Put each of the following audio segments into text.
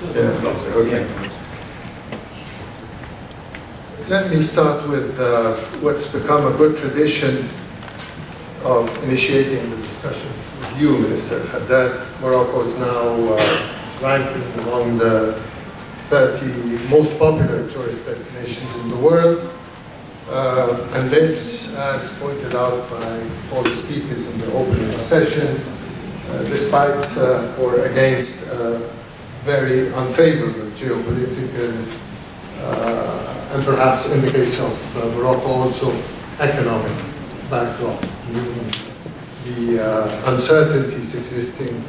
Okay. Let me start with what's become a good tradition of initiating the discussion with you, Minister Haddad. Morocco is now ranking among the 30 most popular tourist destinations in the world. And this, as pointed out by all the speakers in the opening session, despite or against very unfavorable geopolitical and perhaps in the case of Morocco also economic backdrop, the uncertainties existing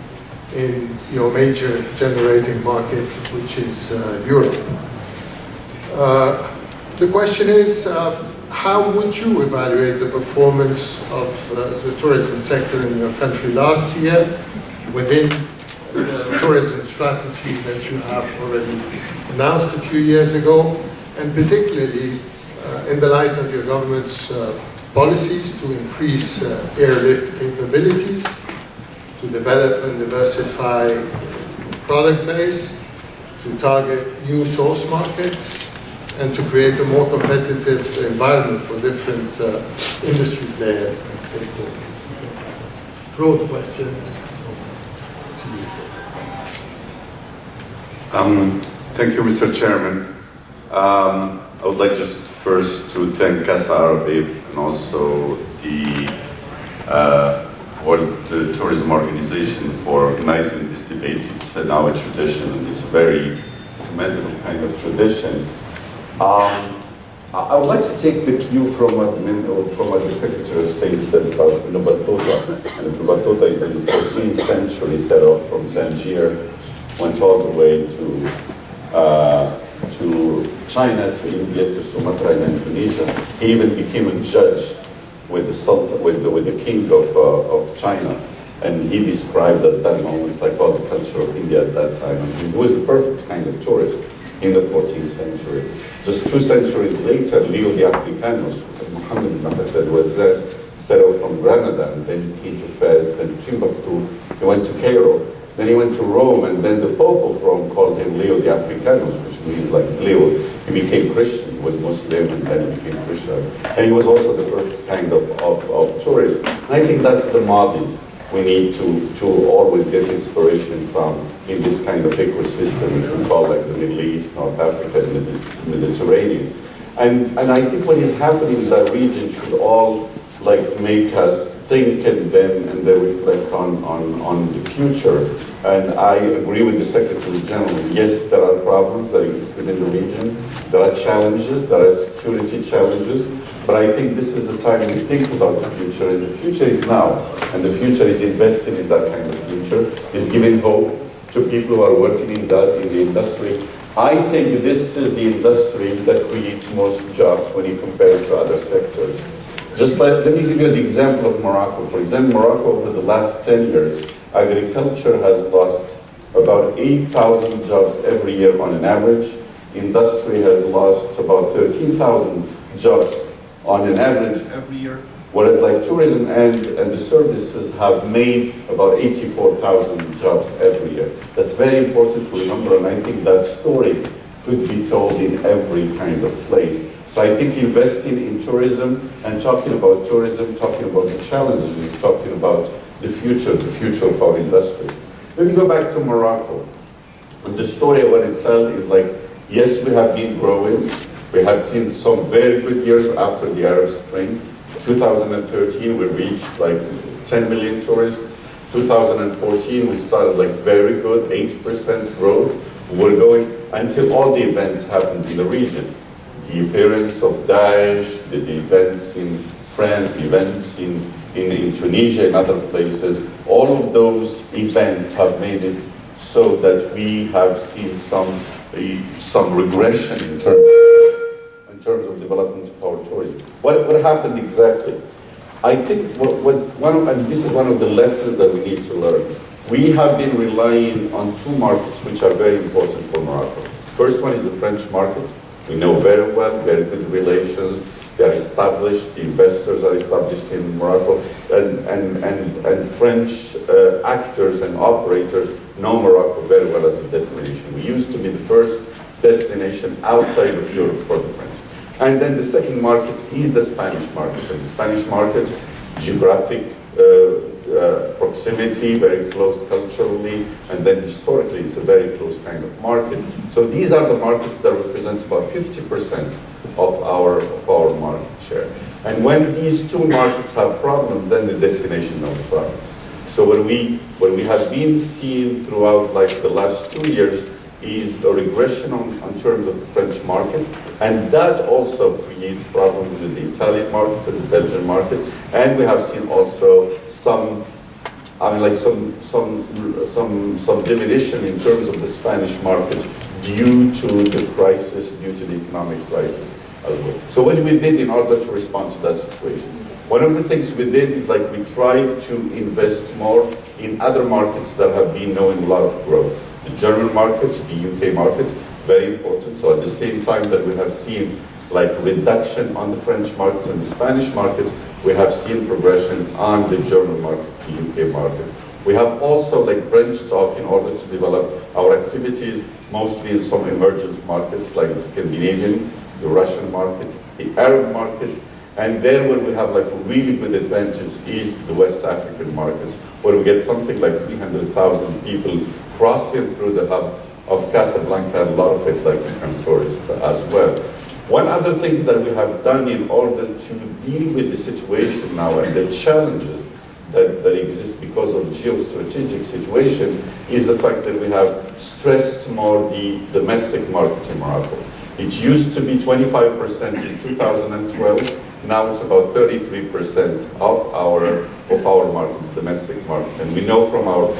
in your major generating market, which is Europe. The question is, how would you evaluate the performance of the tourism sector in your country last year within the tourism strategy that you have already announced a few years ago, and particularly in the light of your government's policies to increase airlift capabilities, to develop and diversify product base, to target new source markets, and to create a more competitive environment for different industry players and stakeholders. Broad question, so to you first. Thank you, Mr. Chairman. I would like just first to thank Casa Arabi and also the World Tourism Organization for organizing this debate. It's now a tradition, and it's a very commendable kind of tradition. I would like to take the cue from what the Secretary of State said about Ibn Battuta. And Ibn Battuta is in the 14th century, set off from Tangier, went all the way to China, to India, to Sumatra and Indonesia. He even became a judge with the Sultan, with the king of China. And he described at that moment like all the culture of India at that time. And he was the perfect kind of tourist in the 14th century. Just 2 centuries later, Leo the Africanus, Muhammad ibn Hassan, was there, set off from Granada, and then he came to Fez, then Timbuktu, he went to Cairo, then he went to Rome, and then the Pope of Rome called him Leo the Africanus, which means like Leo. He became Christian, he was Muslim, and then he became Christian. And he was also the perfect kind of tourist. And I think that's the model we need to always get inspiration from in this kind of ecosystem, which we call like the Middle East, North Africa, and the Mediterranean. And I think what is happening in that region should all like make us think and then reflect on the future. And I agree with the Secretary General. Yes, there are problems that exist within the region. There are challenges, there are security challenges. But I think this is the time to think about the future, and the future is now. And the future is investing in that kind of future, is giving hope to people who are working in the industry. I think this is the industry that creates most jobs when you compare it to other sectors. Just let me give you an example of Morocco. For example, Morocco over the last 10 years, agriculture has lost about 8,000 jobs every year on an average. Industry has lost about 13,000 jobs on an average every year. Whereas like tourism and the services have made about 84,000 jobs every year. That's very important to remember, and I think that story could be told in every kind of place. So I think investing in tourism and talking about tourism, talking about the challenges, talking about the future of our industry. Let me go back to Morocco. And the story I want to tell is like, yes, we have been growing. We have seen some very good years after the Arab Spring. 2013, we reached like 10 million tourists. 2014, we started like very good, 8% growth. We're going until all the events happened in the region. The appearance of Daesh, the events in France, the events in Tunisia and other places, all of those events have made it so that we have seen some regression in terms of development of our tourism. What happened exactly? I think and this is one of the lessons that we need to learn. We have been relying on 2 markets which are very important for Morocco. First one is the French market. We know very well, very good relations. They are established, the investors are established in Morocco, and French actors and operators know Morocco very well as a destination. We used to be the first destination outside of Europe for the French. And then the second market is the Spanish market. And the Spanish market, geographic proximity, very close culturally, and then historically it's a very close kind of market. So these are the markets that represent about 50% of our market share. And when these two markets have problems, then the destination has problems. So what we have been seeing throughout like the last 2 years is a regression on terms of the French market, and that also creates problems with the Italian market and the Belgian market. And we have seen also some diminution in terms of the Spanish market due to the crisis, due to the economic crisis as well. So what we did in order to respond to that situation, one of the things we did is like we tried to invest more in other markets that have been knowing a lot of growth. The German market, the UK market, very important. So at the same time that we have seen like reduction on the French market and the Spanish market, we have seen progression on the German market, the UK market. We have also like branched off in order to develop our activities, mostly in some emergent markets like the Scandinavian, the Russian market, the Arab market, and there where we have like a really good advantage is the West African markets, where we get something like 300,000 people crossing through the hub of Casablanca, and a lot of it like become tourists as well. One other thing that we have done in order to deal with the situation now and the challenges that exist because of geostrategic situation is the fact that we have stressed more the domestic market in Morocco. It used to be 25% in 2012. Now it's about 33% of our market, domestic market. And we know from our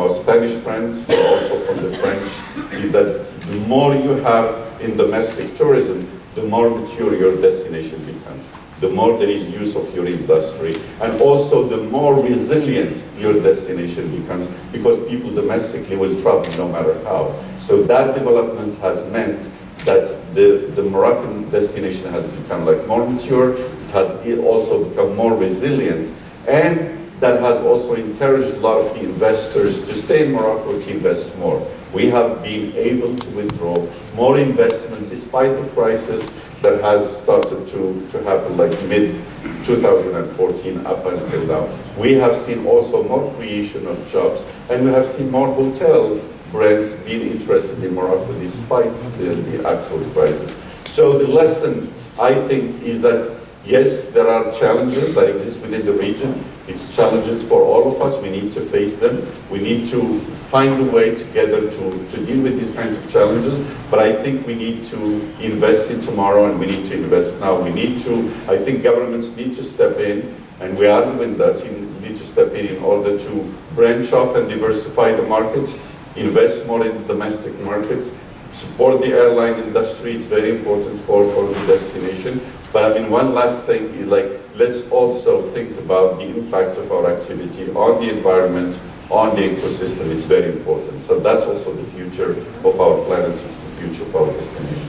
Spanish friends, but also from the French, is that the more you have in domestic tourism, the more mature your destination becomes, the more there is use of your industry, and also the more resilient your destination becomes, because people domestically will travel no matter how. So that development has meant that the Moroccan destination has become like more mature, it has also become more resilient, and that has also encouraged a lot of the investors to stay in Morocco, to invest more. We have been able to withdraw more investment despite the crisis that has started to happen like mid-2014 up until now. We have seen also more creation of jobs, and we have seen more hotel brands being interested in Morocco despite the actual crisis. So the lesson, I think, is that yes, there are challenges that exist within the region. It's challenges for all of us. We need to face them. We need to find a way together to deal with these kinds of challenges. But I think we need to invest in tomorrow, and we need to invest now. I think governments need to step in, and we are doing that. We need to step in order to branch off and diversify the markets, invest more in the domestic markets, support the airline industry. It's very important for the destination. But I mean, one last thing is like, let's also think about the impact of our activity on the environment, on the ecosystem. It's very important. So that's also the future of our planet, it's the future of our destination.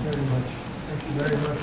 Very much. Thank you very much.